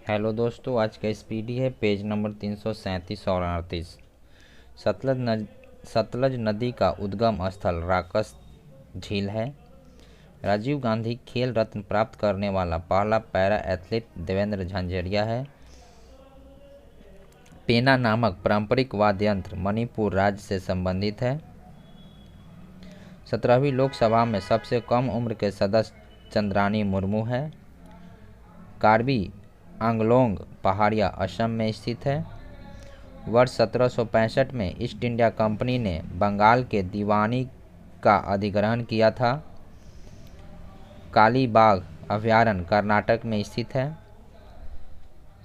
Hello दोस्तों, आज का स्पीडी है पेज नंबर 337 और 38। सतलज नदी का उद्गम स्थल राकस झील है। राजीव गांधी खेल रत्न प्राप्त करने वाला पहला पैरा एथलीट देवेंद्र झांझरिया है। पेना नामक पारंपरिक वाद्य यंत्र मणिपुर राज्य से संबंधित है। 17वीं लोकसभा में सबसे कम उम्र के सदस्य चंद्रानी मुर्मू है। कार्बी आंगलोंग पहाड़िया असम में स्थित है। वर्ष 1765 में ईस्ट इंडिया कंपनी ने बंगाल के दीवानी का अधिग्रहण किया था। काली बाघ अभयारण्य कर्नाटक में स्थित है।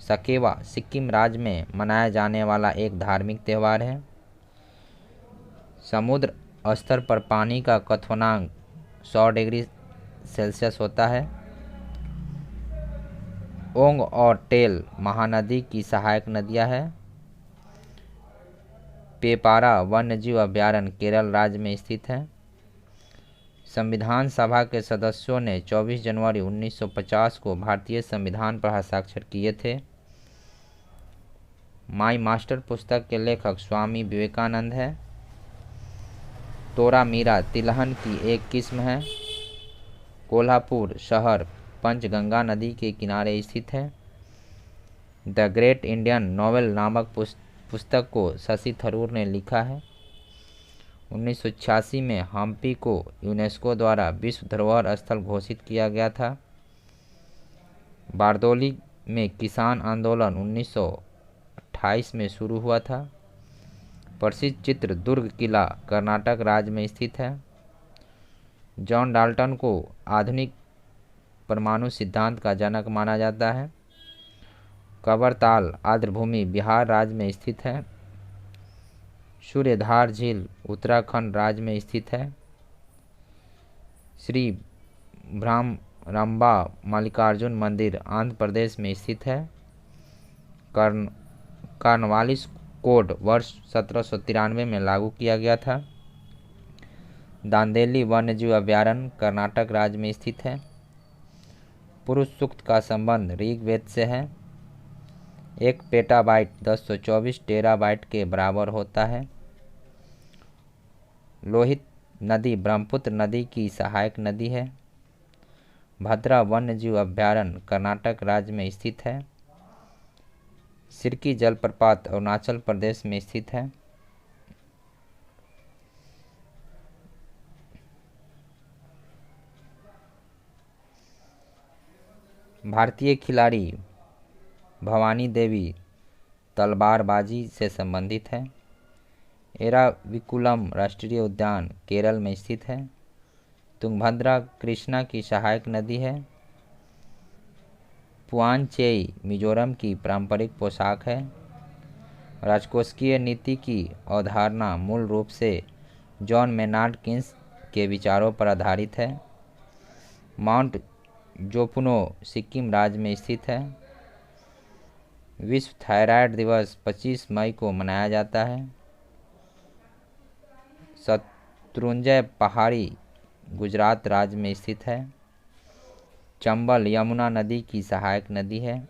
सकेवा सिक्किम राज्य में मनाया जाने वाला एक धार्मिक त्यौहार है। समुद्र स्तर पर पानी का क्वथनांक 100 डिग्री सेल्सियस होता है। ओंग और टेल महानदी की सहायक नदियां हैं। पेपारा वन्यजीव अभयारण्य केरल राज्य में स्थित है। संविधान सभा के सदस्यों ने 24 जनवरी 1950 को भारतीय संविधान पर हस्ताक्षर किए थे। माई मास्टर पुस्तक के लेखक स्वामी विवेकानंद है। तोरा मीरा तिलहन की एक किस्म है। कोल्हापुर शहर पंचगंगा नदी के किनारे स्थित है। द ग्रेट इंडियन नॉवेल नामक पुस्तक को शशि थरूर ने लिखा है। 1986 में हम्पी को यूनेस्को द्वारा विश्व धरोहर स्थल घोषित किया गया था। बारदोली में किसान आंदोलन 1928 में शुरू हुआ था। प्रसिद्ध चित्र दुर्ग किला कर्नाटक राज्य में स्थित है। जॉन डाल्टन को आधुनिक परमाणु सिद्धांत का जनक माना जाता है। कबरताल आर्द्रभूमि बिहार राज्य में स्थित है। सूर्यधार झील उत्तराखंड राज्य में स्थित है। श्री भ्रामरंबा मल्लिकार्जुन मंदिर आंध्र प्रदेश में स्थित है। कॉर्नवालिस कोड वर्ष 1793 में लागू किया गया था। दांदेली वन्यजीव अभयारण्य कर्नाटक राज्य में स्थित है। पुरुष सूक्त का संबंध ऋग्वेद से है। 1 पेटाबाइट 1024 टेराबाइट के बराबर होता है। लोहित नदी ब्रह्मपुत्र नदी की सहायक नदी है। भद्रा वन्यजीव अभयारण्य कर्नाटक राज्य में स्थित है। सिरकी जलप्रपात अरुणाचल प्रदेश में स्थित है। भारतीय खिलाड़ी भवानी देवी तलवारबाजी से संबंधित है। एराविकुलम राष्ट्रीय उद्यान केरल में स्थित है। तुंगभद्रा कृष्णा की सहायक नदी है। पुआनचेई मिजोरम की पारंपरिक पोशाक है। राजकोषीय नीति की अवधारणा मूल रूप से जॉन मेनार्ड किन्स के विचारों पर आधारित है। माउंट जोफुनो सिक्किम राज्य में स्थित है। विश्व थायराइड दिवस 25 मई को मनाया जाता है। शत्रुंजय पहाड़ी गुजरात राज्य में स्थित है। चंबल यमुना नदी की सहायक नदी है।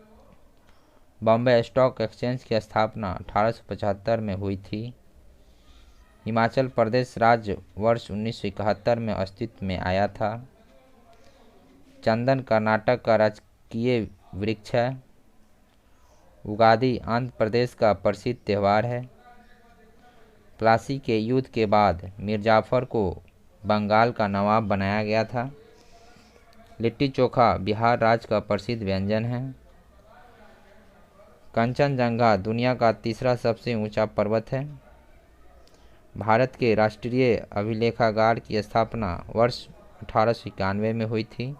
बॉम्बे स्टॉक एक्सचेंज की स्थापना 1875 में हुई थी। हिमाचल प्रदेश राज्य वर्ष 1971 में अस्तित्व में आया था। चंदन कर्नाटक का राजकीय वृक्ष है। उगादी आंध्र प्रदेश का प्रसिद्ध त्यौहार है। प्लासी के युद्ध के बाद मीर जाफर को बंगाल का नवाब बनाया गया था। लिट्टी चोखा बिहार राज्य का प्रसिद्ध व्यंजन है। कंचनजंगा दुनिया का तीसरा सबसे ऊंचा पर्वत है। भारत के राष्ट्रीय अभिलेखागार की स्थापना वर्ष 1891 में हुई थी।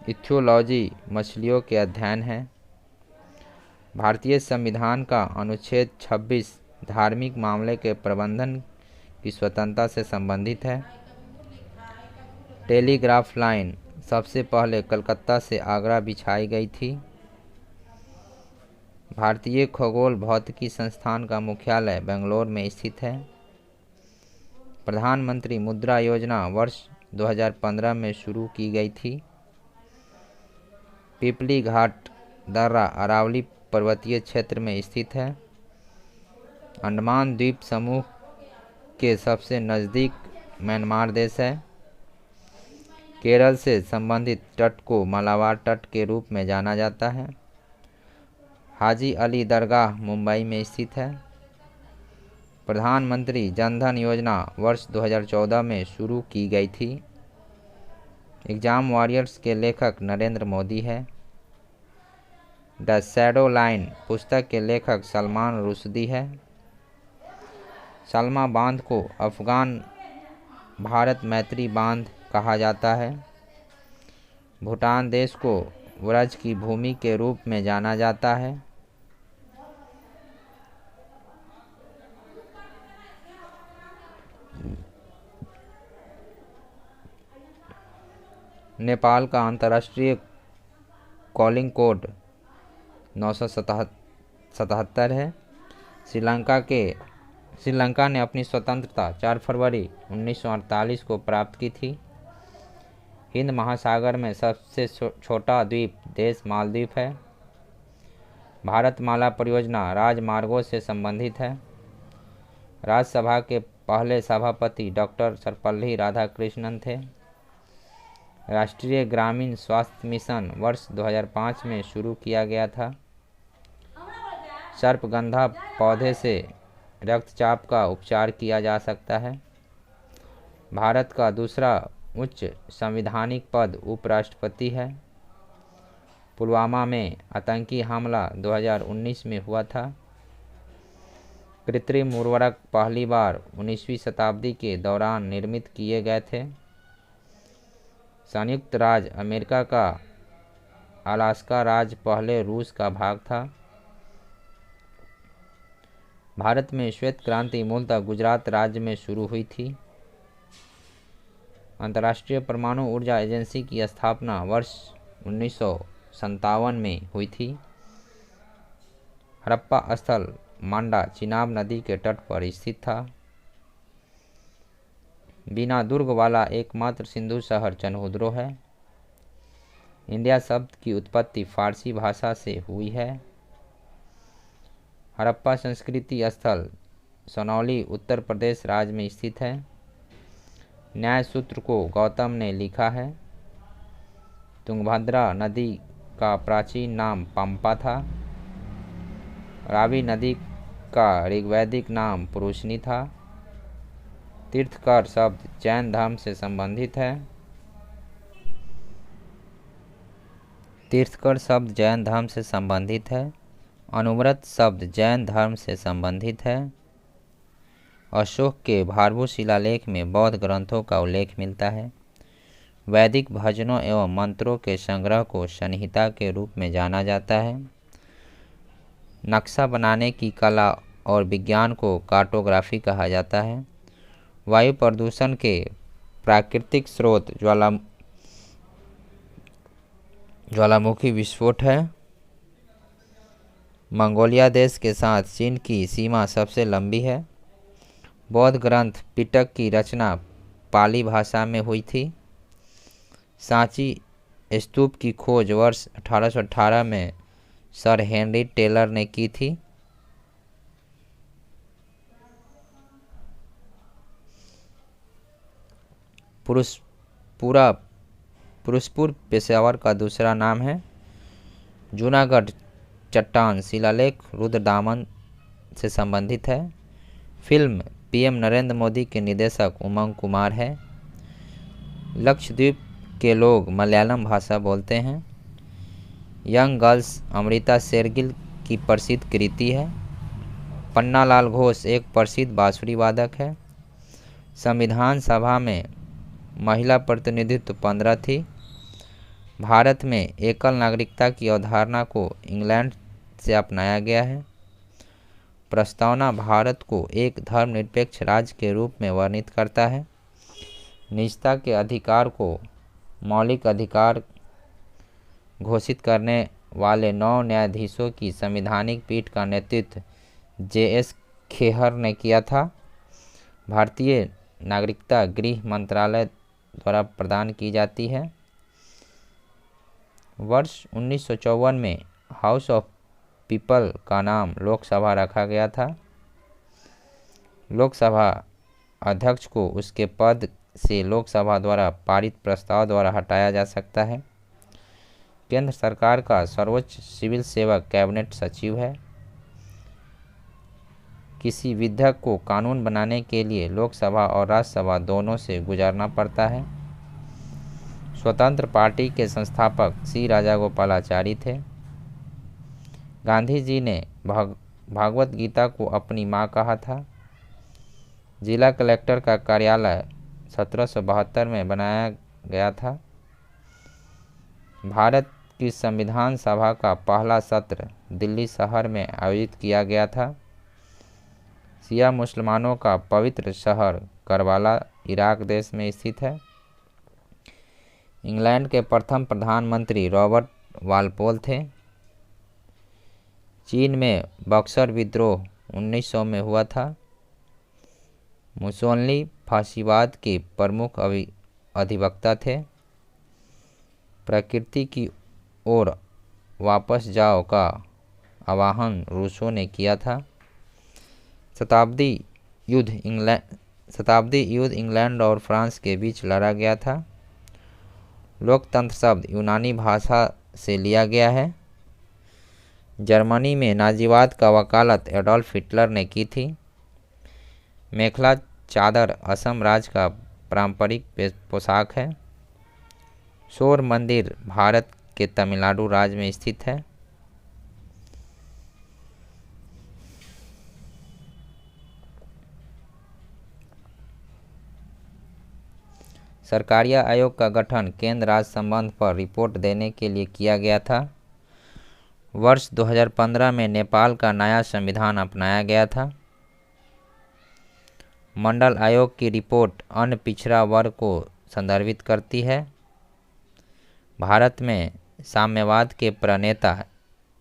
इथियोलॉजी मछलियों के अध्ययन है। भारतीय संविधान का अनुच्छेद 26 धार्मिक मामले के प्रबंधन की स्वतंत्रता से संबंधित है। टेलीग्राफ लाइन सबसे पहले कलकत्ता से आगरा बिछाई गई थी। भारतीय खगोल भौतिकी संस्थान का मुख्यालय बेंगलोर में स्थित है। प्रधानमंत्री मुद्रा योजना वर्ष 2015 में शुरू की गई थी। पिपली घाट दर्रा अरावली पर्वतीय क्षेत्र में स्थित है। अंडमान द्वीप समूह के सबसे नज़दीक म्यांमार देश है। केरल से संबंधित तट को मालाबार तट के रूप में जाना जाता है। हाजी अली दरगाह मुंबई में स्थित है। प्रधानमंत्री जन धन योजना वर्ष 2014 में शुरू की गई थी। एग्जाम वॉरियर्स के लेखक नरेंद्र मोदी है। द शैडो लाइन पुस्तक के लेखक सलमान रुश्दी है। सलमा बांध को अफगान भारत मैत्री बांध कहा जाता है। भूटान देश को व्रज की भूमि के रूप में जाना जाता है। नेपाल का अंतर्राष्ट्रीय कॉलिंग कोड 977 है। श्रीलंका ने अपनी स्वतंत्रता 4 फरवरी 1948 को प्राप्त की थी। हिंद महासागर में सबसे छोटा द्वीप देश मालदीव है। भारतमाला परियोजना राजमार्गों से संबंधित है। राज्यसभा के पहले सभापति डॉक्टर सर्वपल्ली राधाकृष्णन थे। राष्ट्रीय ग्रामीण स्वास्थ्य मिशन वर्ष 2005 में शुरू किया गया था। सर्पगंधा पौधे से रक्तचाप का उपचार किया जा सकता है। भारत का दूसरा उच्च संवैधानिक पद उपराष्ट्रपति है। पुलवामा में आतंकी हमला 2019 में हुआ था। कृत्रिम उर्वरक पहली बार 19वीं शताब्दी के दौरान निर्मित किए गए थे। संयुक्त राज्य अमेरिका का अलास्का राज्य पहले रूस का भाग था। भारत में श्वेत क्रांति मूलतः गुजरात राज्य में शुरू हुई थी। अंतर्राष्ट्रीय परमाणु ऊर्जा एजेंसी की स्थापना वर्ष 1957 में हुई थी। हड़प्पा स्थल मांडा चिनाब नदी के तट पर स्थित था। बिना दुर्ग वाला एकमात्र सिंधु शहर चनहुद्रो है। इंडिया शब्द की उत्पत्ति फारसी भाषा से हुई है। हड़प्पा संस्कृति स्थल सोनौली उत्तर प्रदेश राज्य में स्थित है। न्याय सूत्र को गौतम ने लिखा है। तुंगभद्रा नदी का प्राचीन नाम पंपा था। रावी नदी का ऋग्वैदिक नाम पुरुषनी था। तीर्थकर शब्द जैन धर्म से संबंधित है। तीर्थकर शब्द जैन धर्म से संबंधित है। अनुव्रत शब्द जैन धर्म से संबंधित है। अशोक के भारभू शिलालेख में बौद्ध ग्रंथों का उल्लेख मिलता है। वैदिक भजनों एवं मंत्रों के संग्रह को संहिता के रूप में जाना जाता है। नक्शा बनाने की कला और विज्ञान को कार्टोग्राफी कहा जाता है। वायु प्रदूषण के प्राकृतिक स्रोत ज्वालामुखी विस्फोट है। मंगोलिया देश के साथ चीन की सीमा सबसे लंबी है। बौद्ध ग्रंथ पिटक की रचना पाली भाषा में हुई थी। सांची स्तूप की खोज वर्ष 1818 में सर हेनरी टेलर ने की थी। पुरुषपुर पेशावर का दूसरा नाम है। जूनागढ़ चट्टान शिलालेख रुद्रदामन से संबंधित है। फिल्म पीएम नरेंद्र मोदी के निर्देशक उमंग कुमार है। लक्षद्वीप के लोग मलयालम भाषा बोलते हैं। यंग गर्ल्स अमृता शेरगिल की प्रसिद्ध कृति है। पन्नालाल घोष एक प्रसिद्ध बांसुरी वादक है। संविधान सभा में महिला प्रतिनिधित्व 15 थी। भारत में एकल नागरिकता की अवधारणा को इंग्लैंड से अपनाया गया है। प्रस्तावना भारत को एक धर्मनिरपेक्ष राज्य के रूप में वर्णित करता है। निजता के अधिकार को मौलिक अधिकार घोषित करने वाले 9 न्यायाधीशों की संवैधानिक पीठ का नेतृत्व JS खेहर ने किया था। भारतीय नागरिकता गृह मंत्रालय द्वारा प्रदान की जाती है। वर्ष 1954 में हाउस ऑफ पीपल का नाम लोकसभा रखा गया था। लोकसभा अध्यक्ष को उसके पद से लोकसभा द्वारा पारित प्रस्ताव द्वारा हटाया जा सकता है। केंद्र सरकार का सर्वोच्च सिविल सेवक कैबिनेट सचिव है। किसी विधेयक को कानून बनाने के लिए लोकसभा और राज्यसभा दोनों से गुजरना पड़ता है। स्वतंत्र पार्टी के संस्थापक सी राजागोपालाचारी थे। गांधी जी ने भागवत गीता को अपनी माँ कहा था। जिला कलेक्टर का कार्यालय 1772 में बनाया गया था। भारत की संविधान सभा का पहला सत्र दिल्ली शहर में आयोजित किया गया था। शिया मुसलमानों का पवित्र शहर करबला इराक देश में स्थित है। इंग्लैंड के प्रथम प्रधानमंत्री रॉबर्ट वालपोल थे। चीन में बक्सर विद्रोह 1900 में हुआ था। मुसोलिनी फासीवाद के प्रमुख अधिवक्ता थे। प्रकृति की ओर वापस जाओ का आह्वान रूसो ने किया था। शताब्दी युद्ध इंग्लैंड और फ्रांस के बीच लड़ा गया था। लोकतंत्र शब्द यूनानी भाषा से लिया गया है। जर्मनी में नाजीवाद का वकालत एडोल्फ हिटलर ने की थी। मेखला चादर असम राज्य का पारंपरिक पोशाक है। शोर मंदिर भारत के तमिलनाडु राज्य में स्थित है। सरकारिया आयोग का गठन केंद्र राज्य संबंध पर रिपोर्ट देने के लिए किया गया था। वर्ष 2015 में नेपाल का नया संविधान अपनाया गया था। मंडल आयोग की रिपोर्ट अन्य पिछड़ा वर्ग को संदर्भित करती है। भारत में साम्यवाद के प्रणेता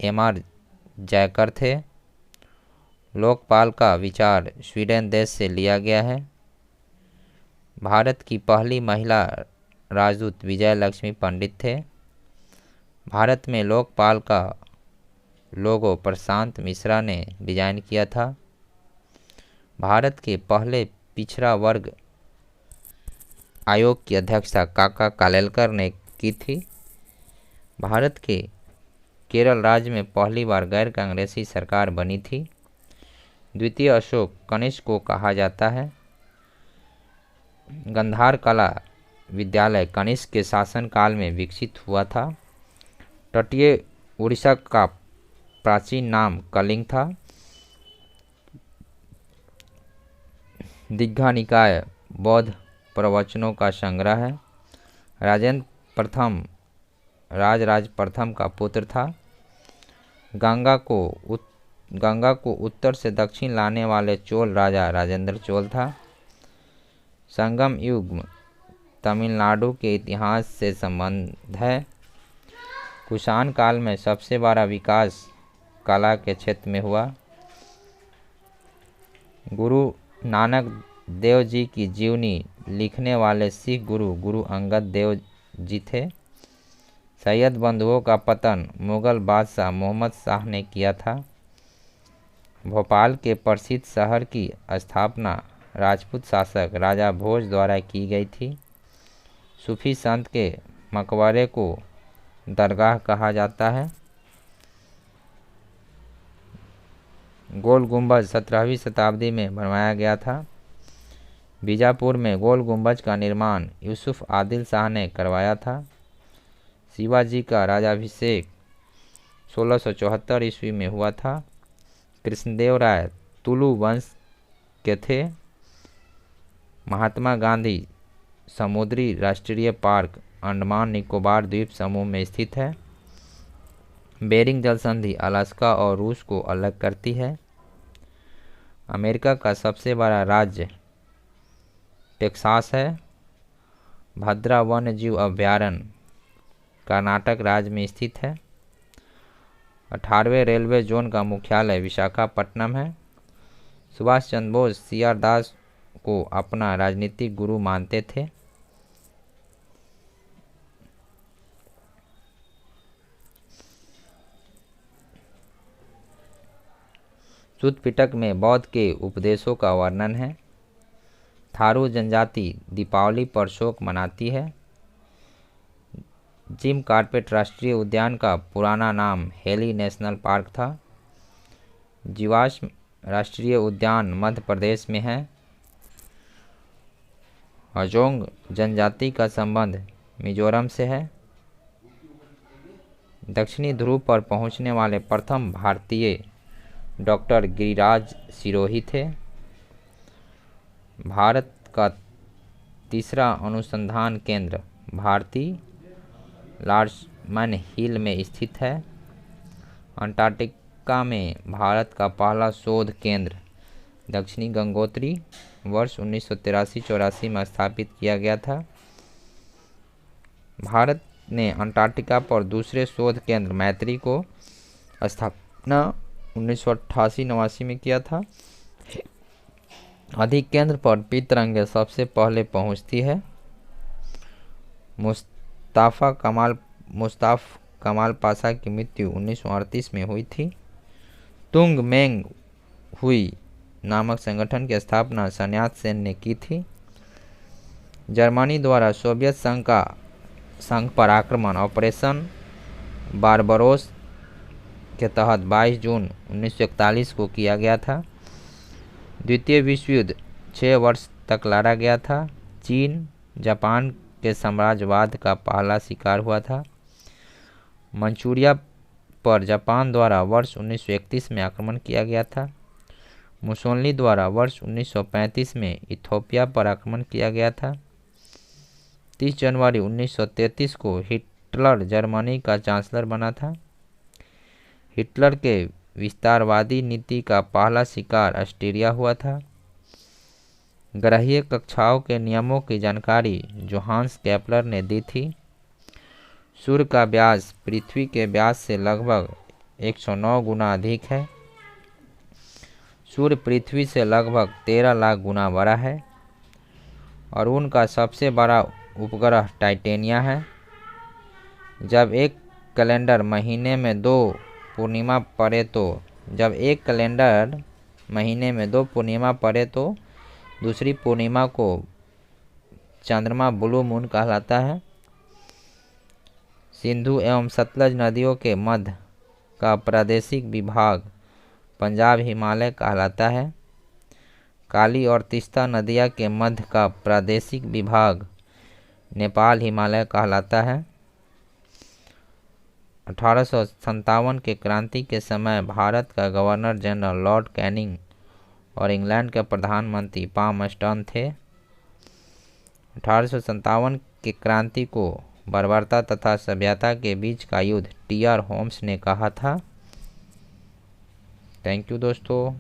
एम.आर. जयकर थे। लोकपाल का विचार स्वीडन देश से लिया गया है। भारत की पहली महिला राजदूत विजय लक्ष्मी पंडित थे। भारत में लोकपाल का लोगो प्रशांत मिश्रा ने डिजाइन किया था। भारत के पहले पिछड़ा वर्ग आयोग की अध्यक्षता काका कालेलकर ने की थी। भारत के केरल राज्य में पहली बार गैर कांग्रेसी सरकार बनी थी। द्वितीय अशोक कनिष्क को कहा जाता है। गंधार कला विद्यालय कनिष्क के शासनकाल में विकसित हुआ था। तटीय उड़ीसा का प्राचीन नाम कलिंग था। दीघा निकाय बौद्ध प्रवचनों का संग्रह है। राजेंद्र प्रथम राजराज प्रथम का पुत्र था। गंगा को उत्तर से दक्षिण लाने वाले चोल राजा राजेंद्र चोल था। संगम युग तमिलनाडु के इतिहास से संबंध है। कुषाण काल में सबसे बड़ा विकास कला के क्षेत्र में हुआ। गुरु नानक देव जी की जीवनी लिखने वाले सिख गुरु अंगद देव जी थे। सैयद बंधुओं का पतन मुगल बादशाह मोहम्मद शाह ने किया था। भोपाल के प्रसिद्ध शहर की स्थापना राजपूत शासक राजा भोज द्वारा की गई थी। सूफी संत के मकबरे को दरगाह कहा जाता है। गोल गुंबज 17वीं शताब्दी में बनवाया गया था। बीजापुर में गोल गुंबज का निर्माण यूसुफ आदिल शाह ने करवाया था। शिवाजी का राजाभिषेक 1674 ईस्वी में हुआ था। कृष्णदेव राय तुलु वंश के थे। महात्मा गांधी समुद्री राष्ट्रीय पार्क अंडमान निकोबार द्वीप समूह में स्थित है। बेरिंग जल संधि अलास्का और रूस को अलग करती है। अमेरिका का सबसे बड़ा राज्य टेक्सास है। भद्रा वन्य जीव अभयारण्य कर्नाटक राज्य में स्थित है। 18वें रेलवे जोन का मुख्यालय विशाखापट्टनम है। सुभाष चंद्र बोस सी.आर. दास को अपना राजनीतिक गुरु मानते थे। सूत पिटक में बौद्ध के उपदेशों का वर्णन है। थारू जनजाति दीपावली पर शोक मनाती है। जिम कार्पेट राष्ट्रीय उद्यान का पुराना नाम हेली नेशनल पार्क था। जीवाश्म राष्ट्रीय उद्यान मध्य प्रदेश में है। हाजोंग जनजाति का संबंध मिजोरम से है। दक्षिणी ध्रुव पर पहुंचने वाले प्रथम भारतीय डॉक्टर गिरिराज सिरोही थे। भारत का तीसरा अनुसंधान केंद्र भारती लार्समन हिल में स्थित है। अंटार्कटिका में भारत का पहला शोध केंद्र दक्षिणी गंगोत्री वर्ष 1983-84 में स्थापित किया गया था। भारत ने अंटार्कटिका पर दूसरे शोध केंद्र मैत्री को स्थापना 1988-89 में किया था। अधिक केंद्र पर पीतरंगे सबसे पहले पहुंचती है। मुस्ताफ़ कमाल पाशा की मृत्यु 1938 में हुई थी। तुंग मेंग हुई नामक संगठन की स्थापना सन्यात सेन ने की थी। जर्मनी द्वारा सोवियत संघ पर आक्रमण ऑपरेशन बारबरोस के तहत 22 जून 1941 को किया गया था। द्वितीय विश्व युद्ध 6 वर्ष तक लड़ा गया था। चीन जापान के साम्राज्यवाद का पहला शिकार हुआ था। मंचूरिया पर जापान द्वारा वर्ष 1931 में आक्रमण किया गया था। मुसोलिनी द्वारा वर्ष 1935 में इथोपिया पर आक्रमण किया गया था। 30 जनवरी 1933 को हिटलर जर्मनी का चांसलर बना था। हिटलर के विस्तारवादी नीति का पहला शिकार ऑस्ट्रिया हुआ था। ग्रहीय कक्षाओं के नियमों की जानकारी जोहान्स केपलर ने दी थी। सूर्य का व्यास पृथ्वी के व्यास से लगभग 109 गुना अधिक है। सूर्य पृथ्वी से लगभग 13 लाख गुना बड़ा है और उनका सबसे बड़ा उपग्रह टाइटेनिया है। जब एक कैलेंडर महीने में 2 पूर्णिमा पड़े तो दूसरी पूर्णिमा को चंद्रमा ब्लू मून कहलाता है। सिंधु एवं सतलज नदियों के मध्य का प्रादेशिक विभाग पंजाब हिमालय कहलाता है। काली और तीस्ता नदियाँ के मध्य का प्रादेशिक विभाग नेपाल हिमालय कहलाता है। 1857 के क्रांति के समय भारत का गवर्नर जनरल लॉर्ड कैनिंग और इंग्लैंड के प्रधानमंत्री पामस्टन थे। 1857 के क्रांति को बर्बरता तथा सभ्यता के बीच का युद्ध टी.आर. होम्स ने कहा था। थैंक यू दोस्तों।